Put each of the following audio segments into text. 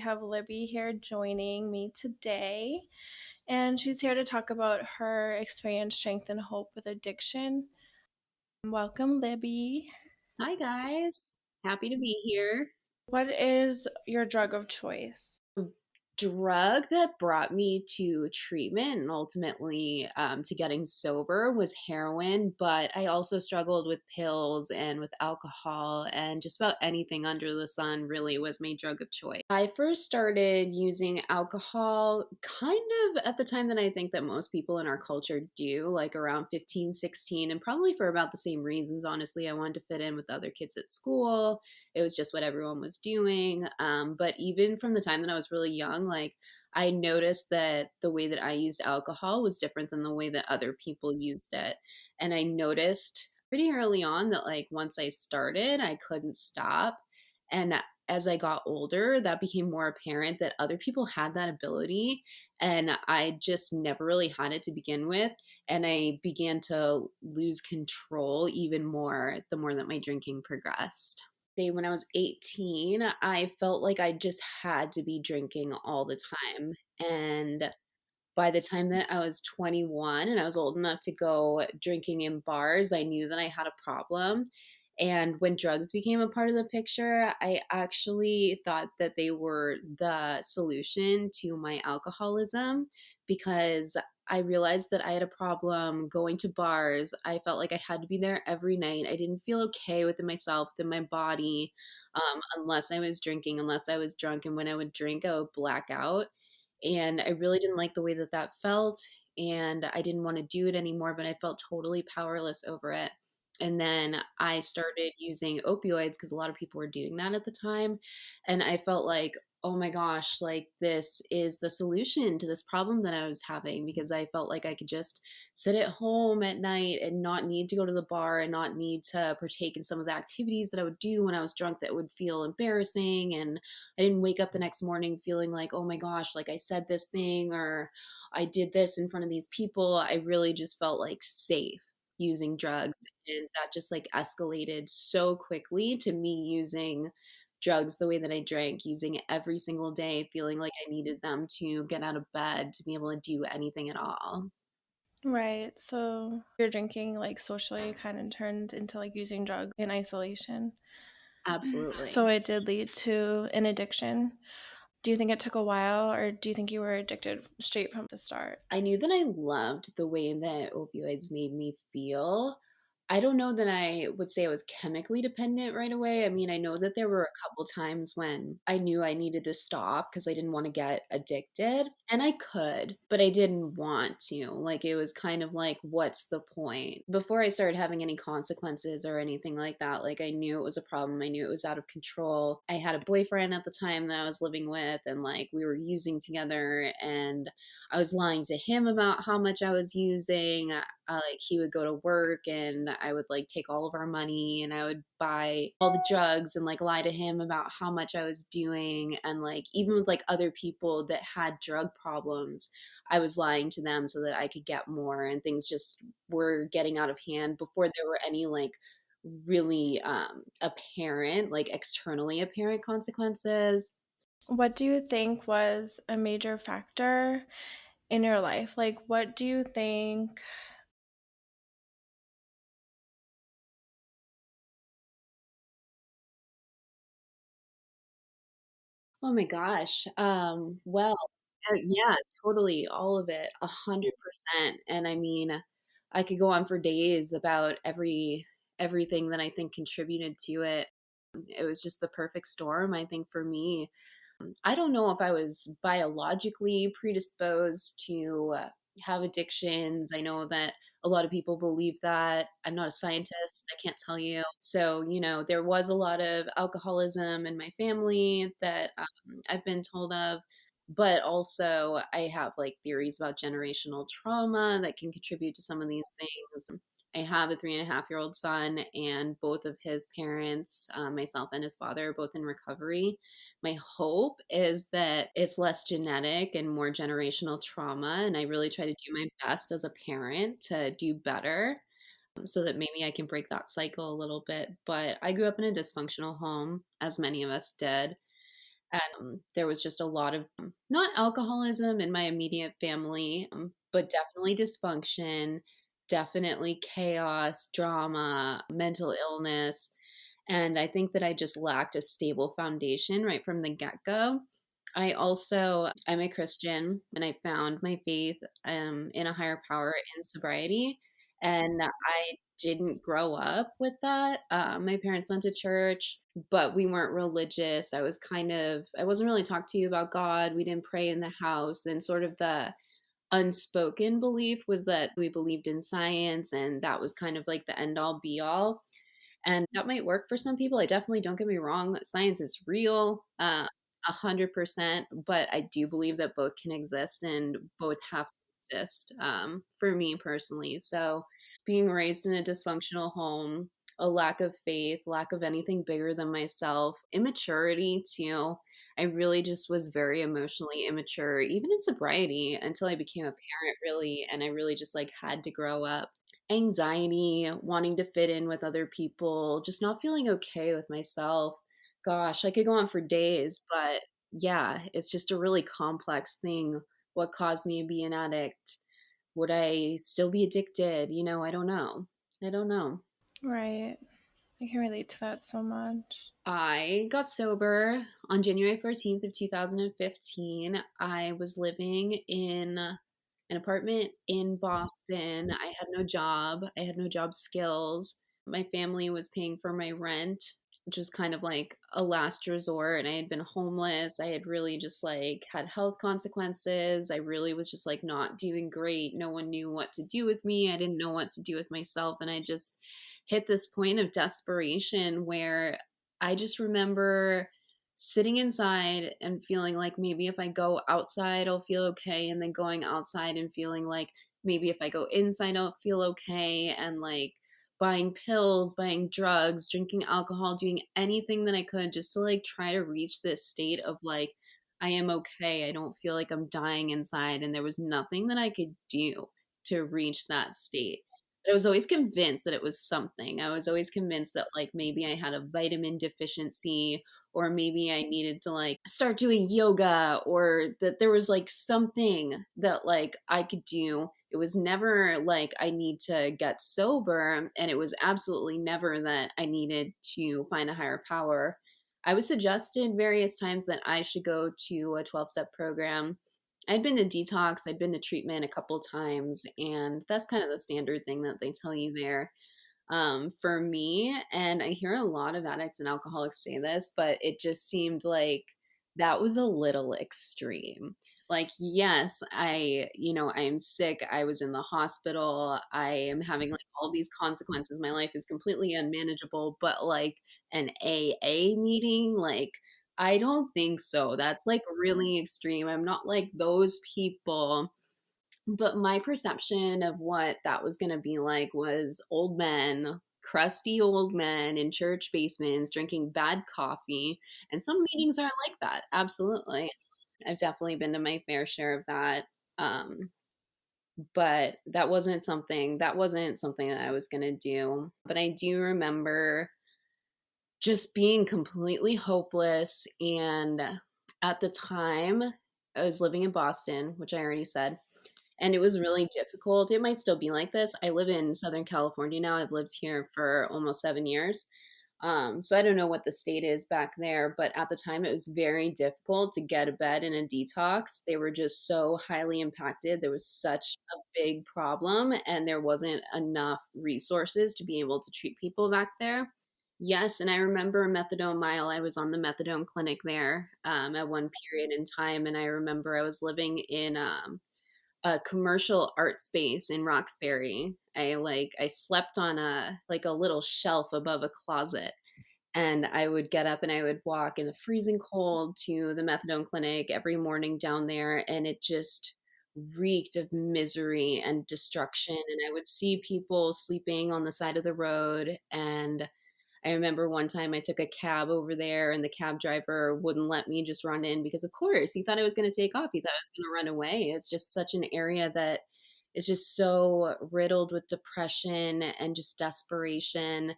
have Libby here joining me today, and she's here to talk about her experience, strength, and hope with addiction. Welcome, Libby. Hi, guys. Happy to be here. What is your drug of choice? Drug that brought me to treatment and ultimately to getting sober was heroin, but I also struggled with pills and with alcohol, and just about anything under the sun really was my drug of choice. I first started using alcohol kind of at the time that I think that most people in our culture do, like around 15, 16, and probably for about the same reasons, honestly. I wanted to fit in with other kids at school. It was just what everyone was doing. But even from the time that I was really young, like I noticed that the way that I used alcohol was different than the way that other people used it. And I noticed pretty early on that, like, once I started, I couldn't stop. And as I got older, that became more apparent that other people had that ability. And I just never really had it to begin with. And I began to lose control even more the more that my drinking progressed. Say when I was 18, I felt like I just had to be drinking all the time. And by the time that I was 21 and I was old enough to go drinking in bars, I knew that I had a problem. And when drugs became a part of the picture, I actually thought that they were the solution to my alcoholism, because I realized that I had a problem going to bars. I felt like I had to be there every night. I didn't feel okay within myself, within my body, unless I was drinking, unless I was drunk. And when I would drink, I would black out, and I really didn't like the way that that felt, and I didn't wanna do it anymore, but I felt totally powerless over it. And then I started using opioids because a lot of people were doing that at the time, and I felt like, "Oh my gosh, like, this is the solution to this problem that I was having," because I felt like I could just sit at home at night and not need to go to the bar and not need to partake in some of the activities that I would do when I was drunk that would feel embarrassing. And I didn't wake up the next morning feeling like, oh my gosh, like I said this thing or I did this in front of these people. I really just felt like safe using drugs. And that just like escalated so quickly to me using drugs the way that I drank, using it every single day, feeling like I needed them to get out of bed to be able to do anything at all. Right. So your drinking, like socially, kind of turned into like using drugs in isolation. So Absolutely. it did lead to an addiction. Do you think it took a while, or do you think you were addicted straight from the start? I knew that I loved the way that opioids made me feel. I don't know that I would say I was chemically dependent right away. I mean, I know that there were a couple times when I knew I needed to stop because I didn't want to get addicted. And I could, but I didn't want to. Like, it was kind of like, what's the point? Before I started having any consequences or anything like that, like, I knew it was a problem. I knew it was out of control. I had a boyfriend at the time that I was living with, and like, we were using together, and I was lying to him about how much I was using. Like, he would go to work and I would like take all of our money and I would buy all the drugs and like lie to him about how much I was doing. And like, even with like other people that had drug problems, I was lying to them so that I could get more, and things just were getting out of hand before there were any like really apparent, like externally apparent consequences. What do you think was a major factor in your life? Like, what do you think? Oh my gosh. Yeah, totally, all of it, 100%. And I mean, I could go on for days about everything that I think contributed to it. It was just the perfect storm, I think, for me. I don't know if I was biologically predisposed to have addictions. I know that a lot of people believe that. I'm not a scientist, I can't tell you. So, there was a lot of alcoholism in my family that I've been told of. But also, I have like theories about generational trauma that can contribute to some of these things. I have a 3.5-year-old son, and both of his parents, myself and his father, are both in recovery. My hope is that it's less genetic and more generational trauma, and I really try to do my best as a parent to do better, so that maybe I can break that cycle a little bit. But I grew up in a dysfunctional home, as many of us did. There was just a lot of not alcoholism in my immediate family, but definitely dysfunction, definitely chaos, drama, mental illness. And I think that I just lacked a stable foundation right from the get go. I'm a Christian and I found my faith in a higher power in sobriety. And I didn't grow up with that. My parents went to church, but we weren't religious. I wasn't really talked to about God. We didn't pray in the house. And sort of the unspoken belief was that we believed in science and that was kind of like the end all be all. And that might work for some people. I definitely, don't get me wrong, science is real, 100%, but I do believe that both can exist and both have to exist, for me personally. So being raised in a dysfunctional home, a lack of faith, lack of anything bigger than myself, immaturity too. I really just was very emotionally immature, even in sobriety, until I became a parent, really. And I really just like had to grow up. Anxiety, wanting to fit in with other people, just not feeling okay with myself. Gosh, I could go on for days, but yeah, it's just a really complex thing. What caused me to be an addict? Would I still be addicted? I don't know. I don't know. Right. I can relate to that so much. I got sober on January 14th of 2015. I was living in an apartment in Boston. I had no job. I had no job skills. My family was paying for my rent, which was kind of like a last resort. And I had been homeless. I had really just like had health consequences. I really was just like not doing great. No one knew what to do with me. I didn't know what to do with myself. And I just hit this point of desperation where I just remember sitting inside and feeling like maybe if I go outside, I'll feel okay. And then going outside and feeling like maybe if I go inside, I'll feel okay. And like buying pills, buying drugs, drinking alcohol, doing anything that I could just to like try to reach this state of like, I am okay. I don't feel like I'm dying inside. And there was nothing that I could do to reach that state. But I was always convinced that it was something. I was always convinced that like maybe I had a vitamin deficiency or maybe I needed to like start doing yoga or that there was like something that like I could do. It was never like I need to get sober and it was absolutely never that I needed to find a higher power. I was suggested various times that I should go to a 12-step program. I'd been to detox, I'd been to treatment a couple times, and that's kind of the standard thing that they tell you there. For me, and I hear a lot of addicts and alcoholics say this, but it just seemed like that was a little extreme. Like, yes, I am sick. I was in the hospital. I am having like all these consequences. My life is completely unmanageable, but like an AA meeting, like, I don't think so. That's like really extreme. I'm not like those people, but my perception of what that was going to be like was old men, crusty old men in church basements drinking bad coffee. And some meetings are like that. Absolutely. I've definitely been to my fair share of that. But that wasn't something that I was going to do. But I do remember just being completely hopeless. And at the time, I was living in Boston, which I already said, and it was really difficult. It might still be like this. I live in Southern California now. I've lived here for almost 7 years. So I don't know what the state is back there, but at the time it was very difficult to get a bed in a detox. They were just so highly impacted. There was such a big problem, and there wasn't enough resources to be able to treat people back there. Yes, and I remember methadone mile. I was on the methadone clinic there at one period in time, and I remember I was living in a commercial art space in Roxbury. I slept on a little shelf above a closet, and I would get up and I would walk in the freezing cold to the methadone clinic every morning down there, and it just reeked of misery and destruction. And I would see people sleeping on the side of the road. And I remember one time I took a cab over there and the cab driver wouldn't let me just run in because, of course, he thought I was going to take off. He thought I was going to run away. It's just such an area that is just so riddled with depression and just desperation.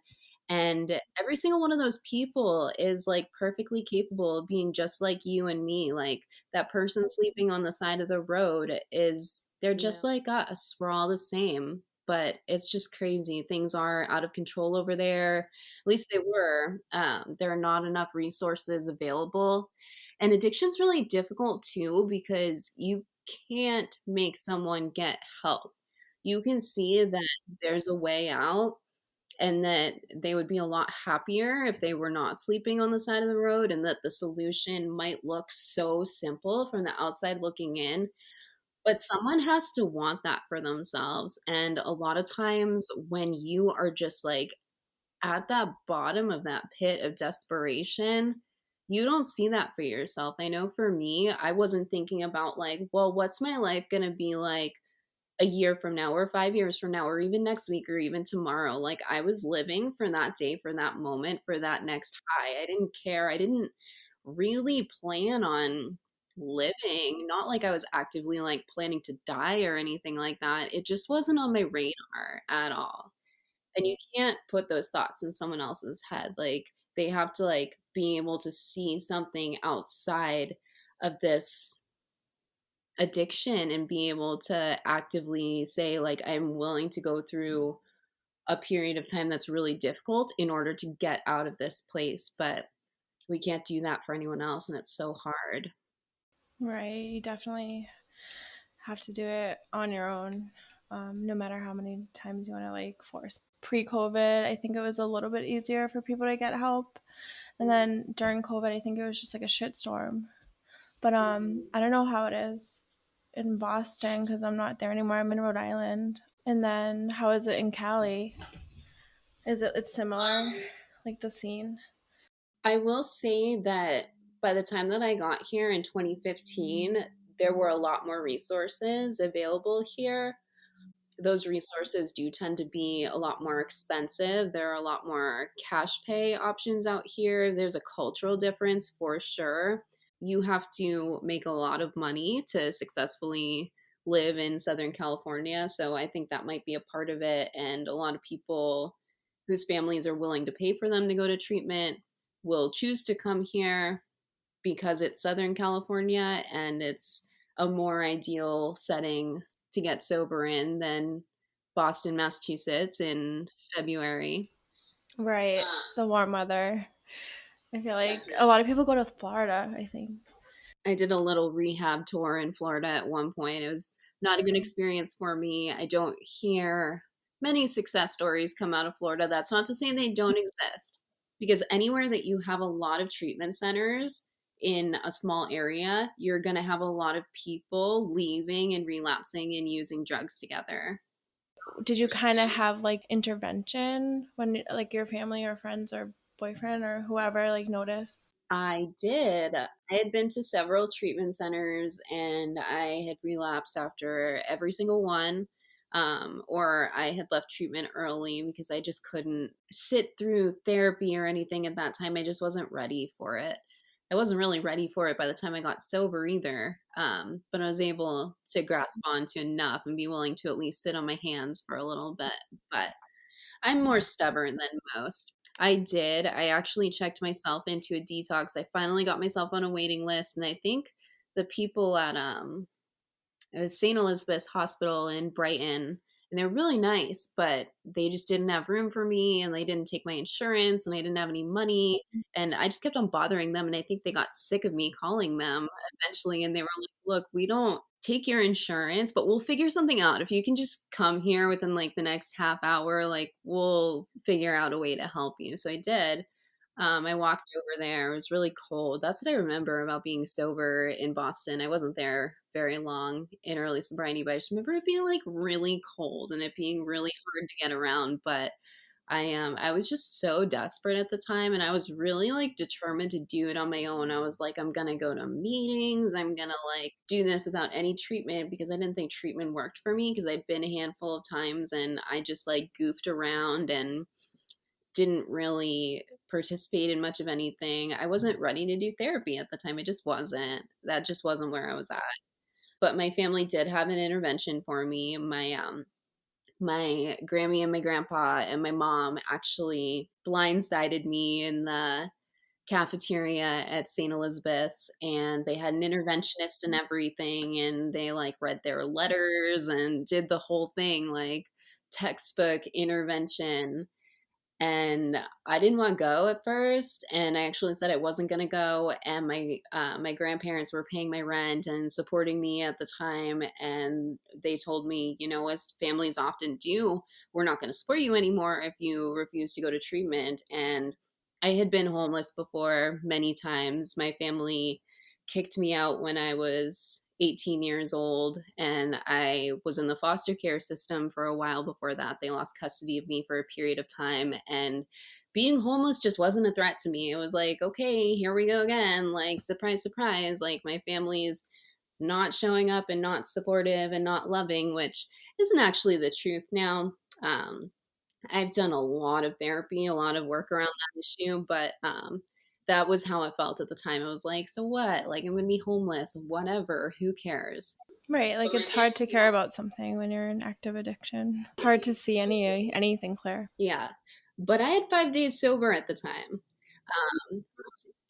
And every single one of those people is like perfectly capable of being just like you and me. Like that person sleeping on the side of the road is, they're Yeah. just like us. We're all the same. But it's just crazy. Things are out of control over there. At least they were. There are not enough resources available. And addiction's really difficult too because you can't make someone get help. You can see that there's a way out and that they would be a lot happier if they were not sleeping on the side of the road, and that the solution might look so simple from the outside looking in, but someone has to want that for themselves. And a lot of times when you are just like at that bottom of that pit of desperation, you don't see that for yourself. I know for me, I wasn't thinking about like, well, what's my life going to be like a year from now or 5 years from now or even next week or even tomorrow. Like I was living for that day, for that moment, for that next high. I didn't care. I didn't really plan on living. Not like I was actively like planning to die or anything like that. It just wasn't on my radar at all. And you can't put those thoughts in someone else's head. Like they have to like be able to see something outside of this addiction and be able to actively say like I'm willing to go through a period of time that's really difficult in order to get out of this place, but we can't do that for anyone else and it's so hard. Right. You definitely have to do it on your own, no matter how many times you want to like force. Pre-COVID, I think it was a little bit easier for people to get help. And then during COVID, I think it was just like a shitstorm. But I don't know how it is in Boston because I'm not there anymore. I'm in Rhode Island. And then how is it in Cali? Is it's similar, like the scene? I will say that by the time that I got here in 2015, there were a lot more resources available here. Those resources do tend to be a lot more expensive. There are a lot more cash pay options out here. There's a cultural difference for sure. You have to make a lot of money to successfully live in Southern California. So I think that might be a part of it. And a lot of people whose families are willing to pay for them to go to treatment will choose to come here because it's Southern California and it's a more ideal setting to get sober in than Boston, Massachusetts in February. Right. Uh, The warm weather. I feel like definitely. a lot of people go to Florida, I think. I did a little rehab tour in Florida at one point. It was not a good experience for me. I don't hear many success stories come out of Florida. That's not to say they don't exist, because anywhere that you have a lot of treatment centers in a small area, you're going to have a lot of people leaving and relapsing and using drugs together. Did you kind of have like intervention when like your family or friends or boyfriend or whoever like noticed? I did. I had been to several treatment centers and I had relapsed after every single one. Or I had left treatment early because I just couldn't sit through therapy or anything at that time. I just wasn't ready for it. I wasn't really ready for it by the time I got sober either. But I was able to grasp onto enough and be willing to at least sit on my hands for a little bit. But I'm more stubborn than most. I did. I actually checked myself into a detox. I finally got myself on a waiting list, and I think the people at it was St. Elizabeth's Hospital in Brighton, and they're really nice, but they just didn't have room for me, and they didn't take my insurance, and I didn't have any money, and I just kept on bothering them, and I think they got sick of me calling them eventually, and they were like, "Look, we don't take your insurance, but we'll figure something out. If you can just come here within like the next half hour, like we'll figure out a way to help you." So I did. I walked over there. It was really cold. That's what I remember about being sober in Boston. I wasn't there very long in early sobriety, but I just remember it being like really cold and it being really hard to get around. But I was just so desperate at the time, and I was really like determined to do it on my own. I was like, I'm gonna go to meetings. I'm gonna like do this without any treatment because I didn't think treatment worked for me because I'd been a handful of times and I just like goofed around and didn't really participate in much of anything. I wasn't ready to do therapy at the time. It just wasn't. That just wasn't where I was at. But my family did have an intervention for me. my Grammy and my grandpa and my mom actually blindsided me in the cafeteria at St. Elizabeth's, and they had an interventionist and everything, and they like read their letters and did the whole thing, like textbook intervention. And I didn't want to go at first, and I actually said I wasn't going to go. And my grandparents were paying my rent and supporting me at the time, and they told me, you know, as families often do, we're not going to support you anymore if you refuse to go to treatment. And I had been homeless before many times. My family kicked me out when I was 18 years old, and I was in the foster care system for a while before that. They lost custody of me for a period of time, and being homeless just wasn't a threat to me. It was like, okay, here we go again. Like, surprise, surprise. Like, my family's not showing up and not supportive and not loving, which isn't actually the truth now. Um, I've done a lot of therapy, a lot of work around that issue, but that was how it felt at the time. I was like, so what? Like, I'm gonna be homeless, whatever, who cares? Right, like it's hard to care about something when you're in active addiction. It's hard to see anything clear. Yeah. But I had 5 days sober at the time.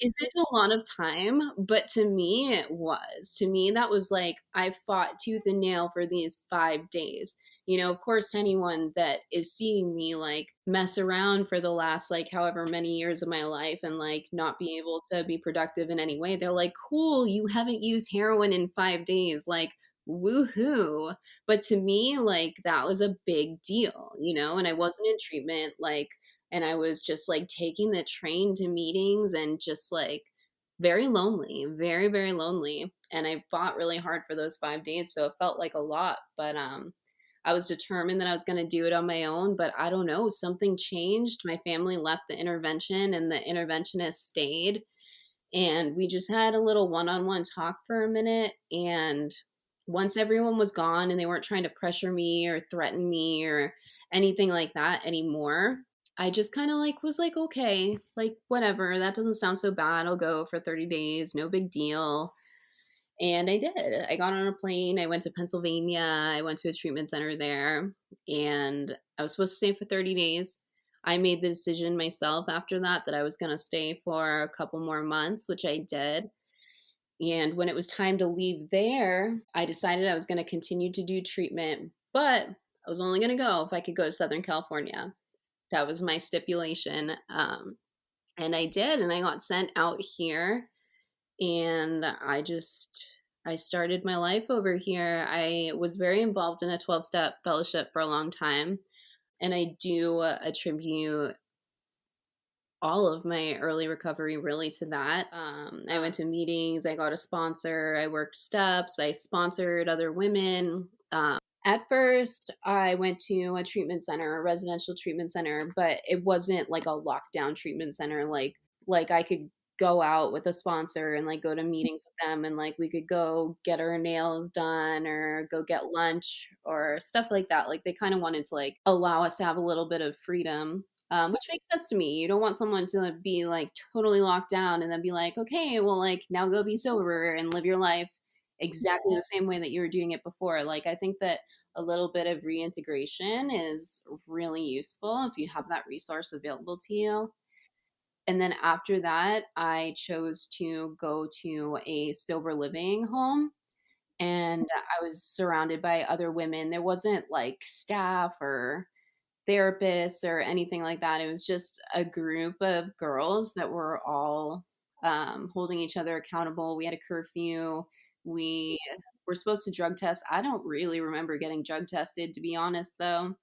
Isn't a lot of time, but to me it was. To me, that was like I fought tooth and nail for these 5 days. You know, of course, anyone that is seeing me like mess around for the last like however many years of my life and like not be able to be productive in any way, they're like, cool, you haven't used heroin in 5 days. Like, woohoo. But to me, like, that was a big deal, you know, and I wasn't in treatment. Like, and I was just like taking the train to meetings and just like very lonely, very, very lonely. And I fought really hard for those 5 days. So it felt like a lot. But I was determined that I was going to do it on my own. But I don't know, something changed. My family left the intervention and the interventionist stayed. And we just had a little one on one talk for a minute. And once everyone was gone and they weren't trying to pressure me or threaten me or anything like that anymore, I just kind of like was like, okay, like whatever, that doesn't sound so bad. I'll go for 30 days, no big deal. And I did. I got on a plane. I went to Pennsylvania. I went to a treatment center there, and I was supposed to stay for 30 days. I made the decision myself after that that I was going to stay for a couple more months, which I did. And when it was time to leave there, I decided I was going to continue to do treatment, but I was only going to go if I could go to Southern California. That was my stipulation. And I did, and I got sent out here, and I started my life over here. I was very involved in a 12-step fellowship for a long time, and I do attribute all of my early recovery really to that. I went to meetings, I got a sponsor, I worked steps, I sponsored other women. At first, I went to a treatment center, a residential treatment center, but it wasn't like a lockdown treatment center. Like I could go out with a sponsor and like go to meetings with them, and like we could go get our nails done or go get lunch or stuff like that. Like they kind of wanted to like allow us to have a little bit of freedom. Which makes sense to me. You don't want someone to be like totally locked down and then be like, okay, well, like now go be sober and live your life exactly the same way that you were doing it before. Like, I think that a little bit of reintegration is really useful if you have that resource available to you. And then after that, I chose to go to a sober living home, and I was surrounded by other women. There wasn't like staff or therapists or anything like that. It was just a group of girls that were all holding each other accountable. We had a curfew. We were supposed to drug test. I don't really remember getting drug tested, to be honest, though.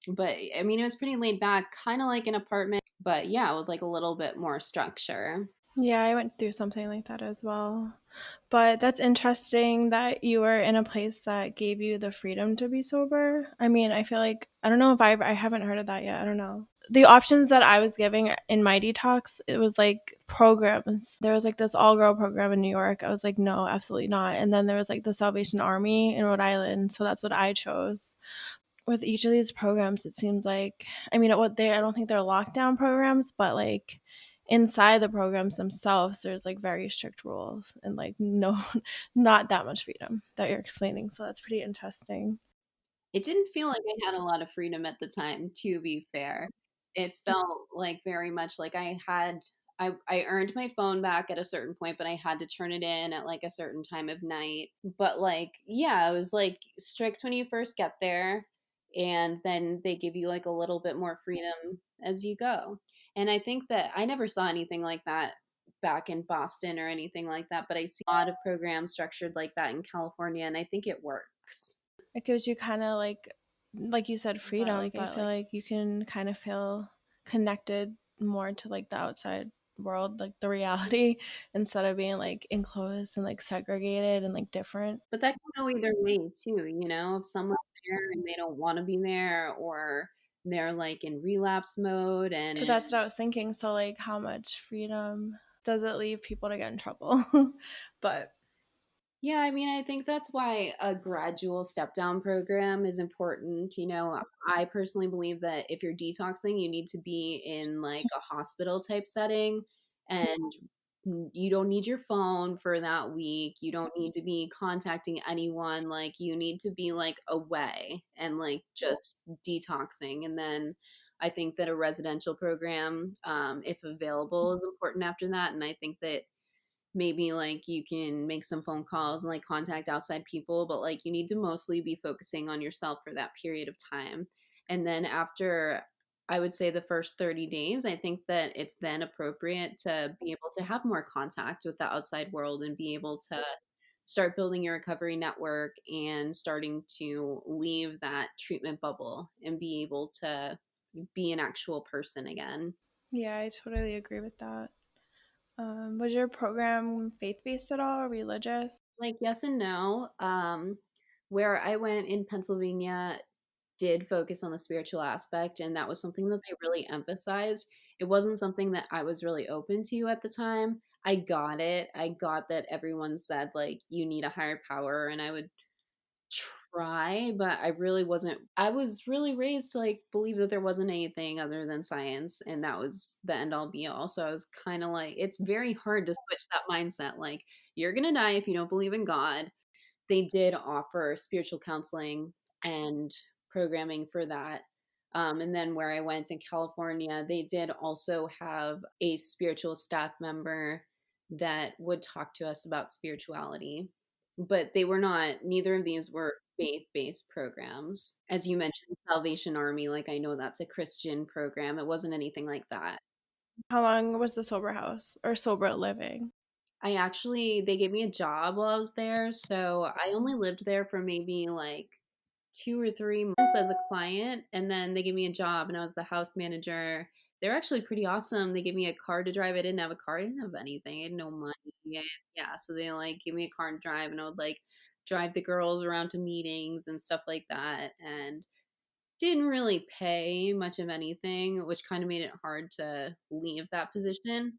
But I mean, it was pretty laid back, kind of like an apartment, but yeah, with like a little bit more structure. Yeah, I went through something like that as well. But that's interesting that you were in a place that gave you the freedom to be sober. I mean, I feel like I don't know if I haven't heard of that yet. I don't know. The options that I was giving in my detox, it was like programs. There was like this all-girl program in New York. I was like, no, absolutely not. And then there was like the Salvation Army in Rhode Island, so that's what I chose. With each of these programs, it seems like, I mean, what they I don't think they're lockdown programs, but like inside the programs themselves, there's like very strict rules and like no, not that much freedom that you're explaining. So that's pretty interesting. It didn't feel like I had a lot of freedom at the time, to be fair. It felt like very much like I earned my phone back at a certain point, but I had to turn it in at like a certain time of night. But like, yeah, it was like strict when you first get there, and then they give you like a little bit more freedom as you go. And I think that I never saw anything like that back in Boston or anything like that, but I see a lot of programs structured like that in California, and I think it works. It gives you kind of like you said, freedom, but I feel like you can kind of feel connected more to like the outside world, like the reality, instead of being like enclosed and like segregated and like different. But that can go either way too, if someone's there and they don't want to be there, or they're like in relapse mode But and that's what I was thinking. So like, how much freedom does it leave people to get in trouble? But yeah, I mean, I think that's why a gradual step down program is important. I personally believe that if you're detoxing, you need to be in like a hospital type setting, and you don't need your phone for that week. You don't need to be contacting anyone. Like, you need to be like away and like just detoxing. And then I think that a residential program, if available, is important after that. And I think that maybe like you can make some phone calls and like contact outside people, but like you need to mostly be focusing on yourself for that period of time. And then after, I would say, the first 30 days, I think that it's then appropriate to be able to have more contact with the outside world and be able to start building your recovery network and starting to leave that treatment bubble and be able to be an actual person again. yeah, I totally agree with that. Was your program faith based at all or religious? Like, yes and no. Where I went in Pennsylvania did focus on the spiritual aspect, and that was something that they really emphasized. It wasn't something that I was really open to at the time. I got it. I got that everyone said like you need a higher power, and I would try, but I really wasn't. I was really raised to like believe that there wasn't anything other than science, and that was the end all be all. So I was kind of like, it's very hard to switch that mindset. Like, you're gonna die if you don't believe in God. They did offer spiritual counseling and programming for that. And then where I went in California, they did also have a spiritual staff member that would talk to us about spirituality. But they were not, neither of these were faith based programs. As you mentioned, Salvation Army, like I know that's a Christian program. It wasn't anything like that. How long was the sober house or sober living? They gave me a job while I was there. So I only lived there for maybe like 2 or 3 months as a client. And then they gave me a job and I was the house manager. They're actually pretty awesome. They gave me a car to drive. I didn't have a car. I didn't have anything. I had no money. Yeah. Yeah. So they like gave me a car to drive and I would like drive the girls around to meetings and stuff like that. And didn't really pay much of anything, which kind of made it hard to leave that position.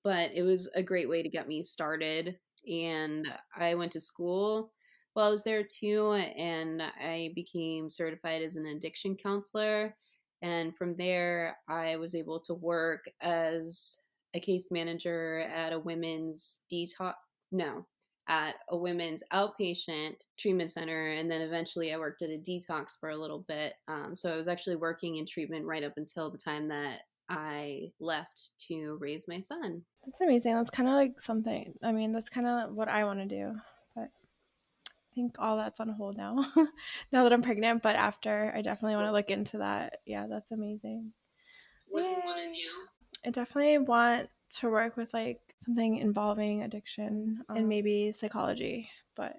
But it was a great way to get me started. And I went to school while I was there too, and I became certified as an addiction counselor. And from there, I was able to work as a case manager at a women's detox, no, at a women's outpatient treatment center. And then eventually I worked at a detox for a little bit. So I was actually working in treatment right up until the time that I left to raise my son. That's amazing. That's kind of like something. I mean, that's kind of what I want to do. But I think all that's on hold now. Now that I'm pregnant, but after, I definitely want to look into that. Yeah, that's amazing. What do you want to Yay. do? I definitely want to work with like something involving addiction and maybe psychology. But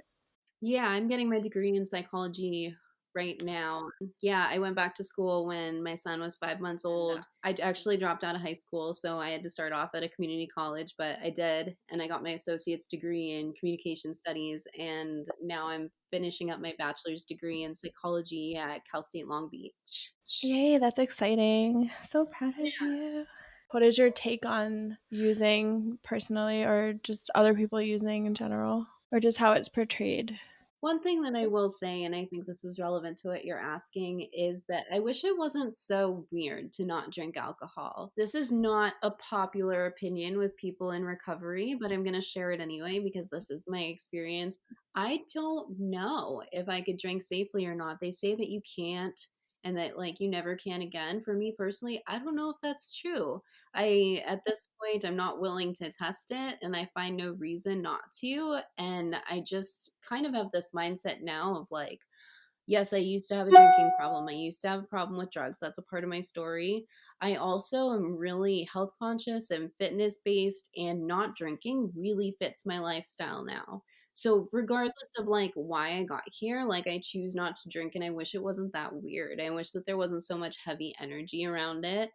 Yeah, I'm getting my degree in psychology right now. Yeah, I went back to school when my son was 5 months old. I actually dropped out of high school, so I had to start off at a community college, but I did, and I got my associate's degree in communication studies, and now I'm finishing up my bachelor's degree in psychology at Cal State Long Beach. yay, that's exciting. I'm so proud of you. What is your take on using personally or just other people using in general or just how it's portrayed? One thing that I will say, and I think this is relevant to what you're asking, is that I wish it wasn't so weird to not drink alcohol. This is not a popular opinion with people in recovery, but I'm going to share it anyway because this is my experience. I don't know if I could drink safely or not. They say that you can't and that like you never can again. For me personally, I don't know if that's true. At this point, I'm not willing to test it and I find no reason not to. And I just kind of have this mindset now of like, yes, I used to have a drinking problem. I used to have a problem with drugs. That's a part of my story. I also am really health conscious and fitness based, and not drinking really fits my lifestyle now. So, regardless of like why I got here, like I choose not to drink, and I wish it wasn't that weird. I wish that there wasn't so much heavy energy around it.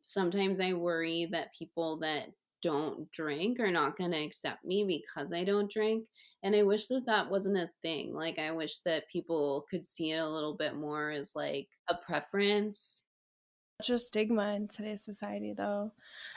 Sometimes I worry that people that don't drink are not going to accept me because I don't drink. And I wish that that wasn't a thing. Like, I wish that people could see it a little bit more as like a preference. Such a stigma in today's society, though.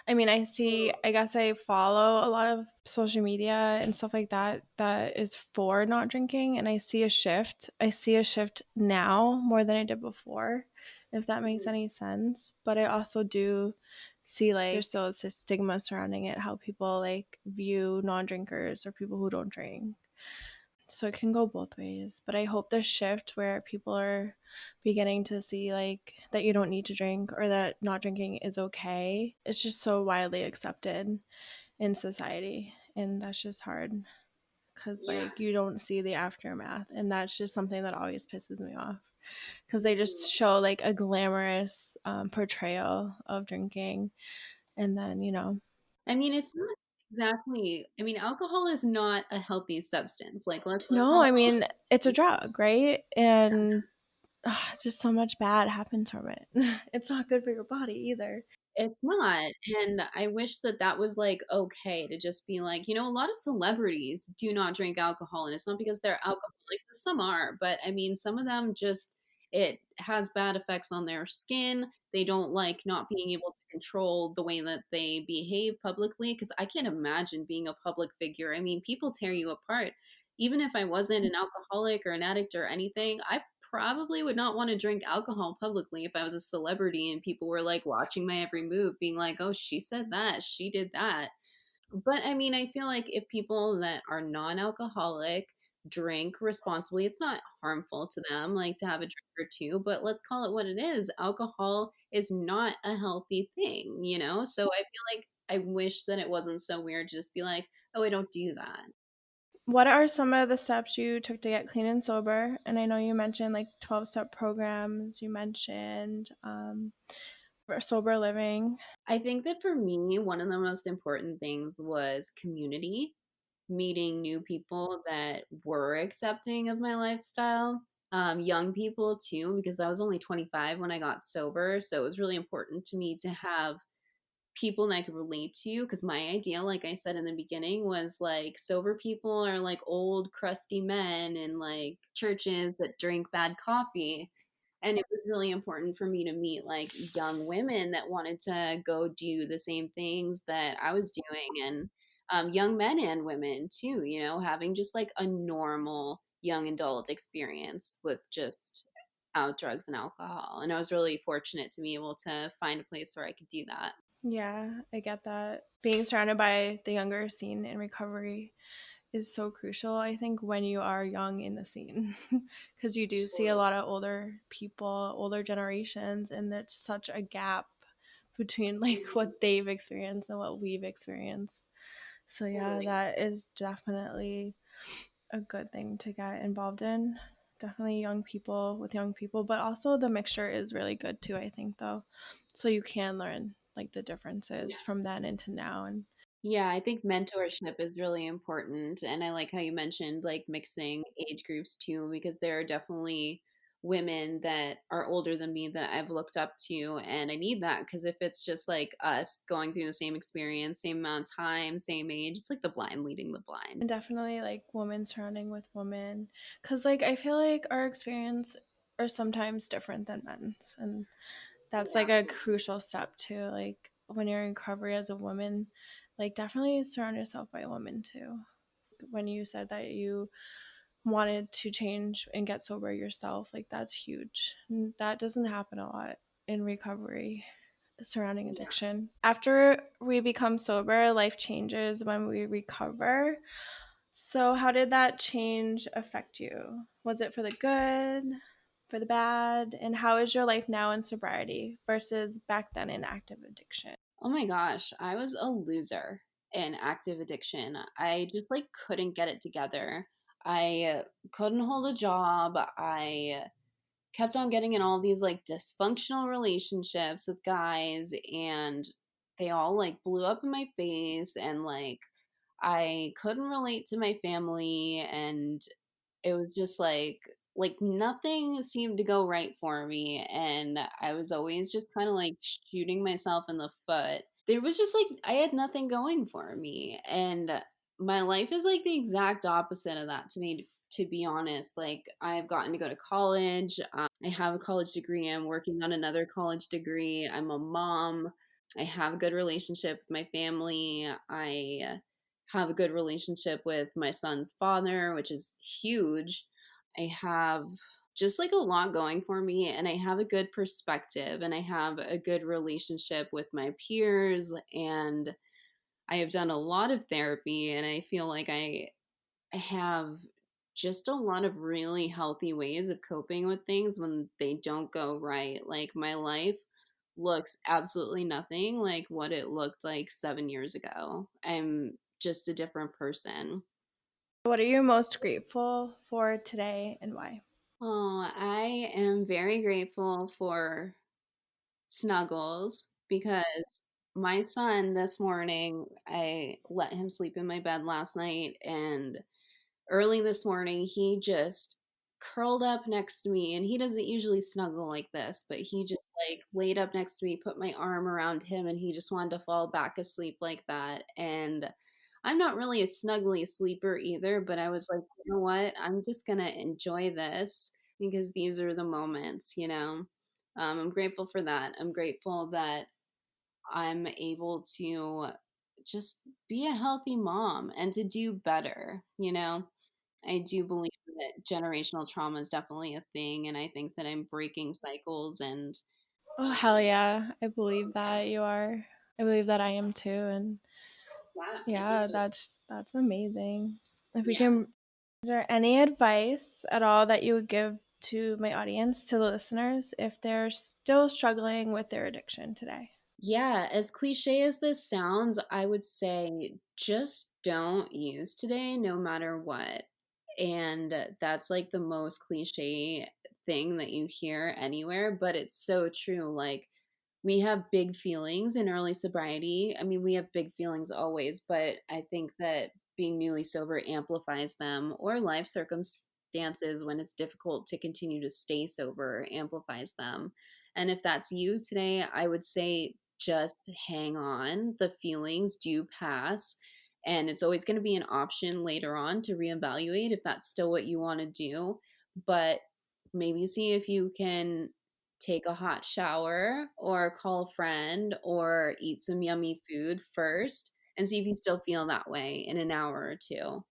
I mean, I guess I follow a lot of social media and stuff like that that is for not drinking, and I see a shift. I see a shift now more than I did before, if that makes any sense. But I also do see like there's still this stigma surrounding it, how people like view non drinkers or people who don't drink. So it can go both ways, but I hope the shift where people are beginning to see like that you don't need to drink or that not drinking is okay. It's just so widely accepted in society, and that's just hard because Yeah. like you don't see the aftermath, and that's just something that always pisses me off because they just show like a glamorous portrayal of drinking, and then I mean, it's not exactly, I mean, alcohol is not a healthy substance. Like, let's no, all I mean it's a drug, it's right? And just so much bad happens from it. It's not good for your body either. It's not, and I wish that that was, like, okay to just be like, a lot of celebrities do not drink alcohol, and it's not because they're alcoholics, some are, but, I mean, some of them just it has bad effects on their skin, they don't like not being able to control the way that they behave publicly. Because I can't imagine being a public figure, I mean, people tear you apart. Even if I wasn't an alcoholic or an addict or anything, I probably would not want to drink alcohol publicly if I was a celebrity and people were like watching my every move, being like, oh, she said that, she did that. But I mean, I feel like if people that are non alcoholic drink responsibly, it's not harmful to them, like to have a drink or two, but let's call it what it is. Alcohol is not a healthy thing, you know? So I feel like I wish that it wasn't so weird to just be like, oh, I don't do that. What are some of the steps you took to get clean and sober? And I know you mentioned like 12-step programs, you mentioned sober living. I think that for me, one of the most important things was community, meeting new people that were accepting of my lifestyle. Young people too, because I was only 25 when I got sober. So it was really important to me to have people that I could relate to. Because my idea, like I said in the beginning, was like sober people are like old, crusty men in like churches that drink bad coffee. And it was really important for me to meet like young women that wanted to go do the same things that I was doing, and young men and women too, having just like a normal young adult experience with just out drugs and alcohol. And I was really fortunate to be able to find a place where I could do that. Yeah, I get that. Being surrounded by the younger scene in recovery is so crucial, I think, when you are young in the scene, because you do see a lot of older people, older generations, and there's such a gap between like what they've experienced and what we've experienced. So yeah, Totally. that is definitely a good thing to get involved in. Definitely young people with young people, but also the mixture is really good too, I think, though. So you can learn like the differences from then into now. And Yeah, I think mentorship is really important. And I like how you mentioned like mixing age groups too, because there are definitely women that are older than me that I've looked up to. And I need that because if it's just like us going through the same experience, same amount of time, same age, it's like the blind leading the blind. definitely like women surrounding with women, because like I feel like our experience are sometimes different than men's, and that's like a crucial step too. Like when you're in recovery as a woman, like definitely surround yourself by women too. When you said that you wanted to change and get sober yourself. Like, that's huge. That doesn't happen a lot in recovery surrounding addiction. After we become sober, life changes when we recover. So, how did that change affect you? Was it for the good, for the bad? And how is your life now in sobriety versus back then in active addiction? Oh my gosh, I was a loser in active addiction. I just like couldn't get it together. I couldn't hold a job. I kept on getting in all these like dysfunctional relationships with guys, and they all like blew up in my face, and like I couldn't relate to my family, and it was just like nothing seemed to go right for me, and I was always just kind of like shooting myself in the foot. There was just like I had nothing going for me, and my life is like the exact opposite of that today, to be honest. Like I've gotten to go to college. I have a college degree. I'm working on another college degree. I'm a mom. I have a good relationship with my family. I have a good relationship with my son's father, which is huge. I have just like a lot going for me, and I have a good perspective, and I have a good relationship with my peers, and I have done a lot of therapy, and I feel like I have just a lot of really healthy ways of coping with things when they don't go right. Like my life looks absolutely nothing like what it looked like 7 years ago. I'm just a different person. What are you most grateful for today and why? Oh, I am very grateful for Snuggles because my son this morning, I let him sleep in my bed last night, and early this morning, he just curled up next to me, and he doesn't usually snuggle like this, but he just like laid up next to me, put my arm around him, and he just wanted to fall back asleep like that. And I'm not really a snuggly sleeper either, but I was like, you know what? I'm just gonna enjoy this because these are the moments. I'm grateful for that. I'm grateful that I'm able to just be a healthy mom and to do better. I do believe that generational trauma is definitely a thing, and I think that I'm breaking cycles. And Oh, hell yeah. I believe that you are. I believe that I am too. And wow, thank you yeah, so. that's amazing. If we Yeah, can, is there any advice at all that you would give to my audience, to the listeners, if they're still struggling with their addiction today? yeah. As cliche as this sounds, I would say just don't use today, no matter what. And that's like the most cliche thing that you hear anywhere, but it's so true. Like we have big feelings in early sobriety. I mean, we have big feelings always, but I think that being newly sober amplifies them, or life circumstances when it's difficult to continue to stay sober amplifies them. And if that's you today, I would say just hang on. The feelings do pass, and it's always going to be an option later on to reevaluate if that's still what you want to do. But maybe see if you can take a hot shower or call a friend or eat some yummy food first and see if you still feel that way in an hour or two.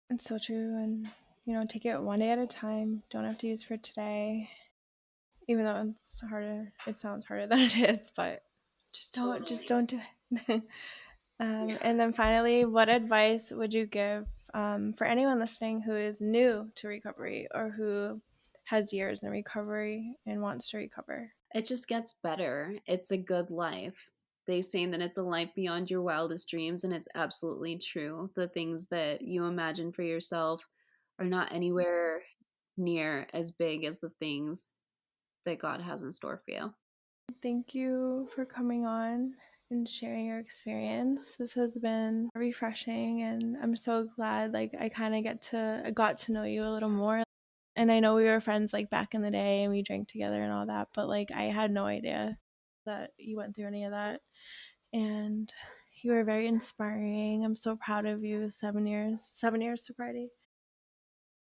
It's so true. And, take it one day at a time. Don't have to use for today. Even though it's harder, it sounds harder than it is, but just Totally. don't do it. Yeah. And then finally, what advice would you give for anyone listening who is new to recovery or who has years in recovery and wants to recover? It just gets better. It's a good life. They say that it's a life beyond your wildest dreams, and it's absolutely true. The things that you imagine for yourself are not anywhere near as big as the things that God has in store for you. Thank you for coming on and sharing your experience. This has been refreshing, and I'm so glad like I got to know you a little more. And I know we were friends like back in the day and we drank together and all that, but like I had no idea that you went through any of that. And you were very inspiring. I'm so proud of you. 7 years sobriety.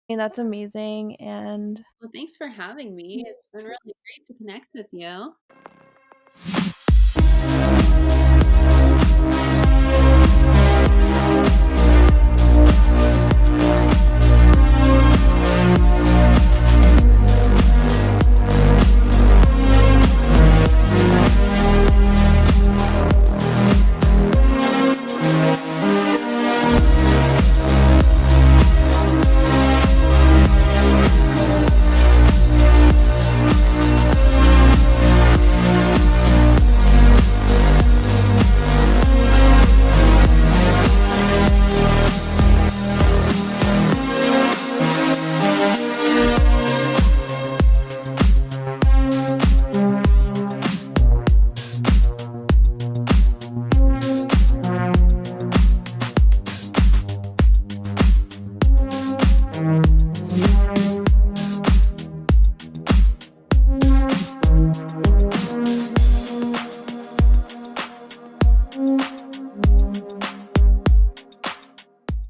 And that's amazing. And Well, thanks for having me. It's been really great to connect with you.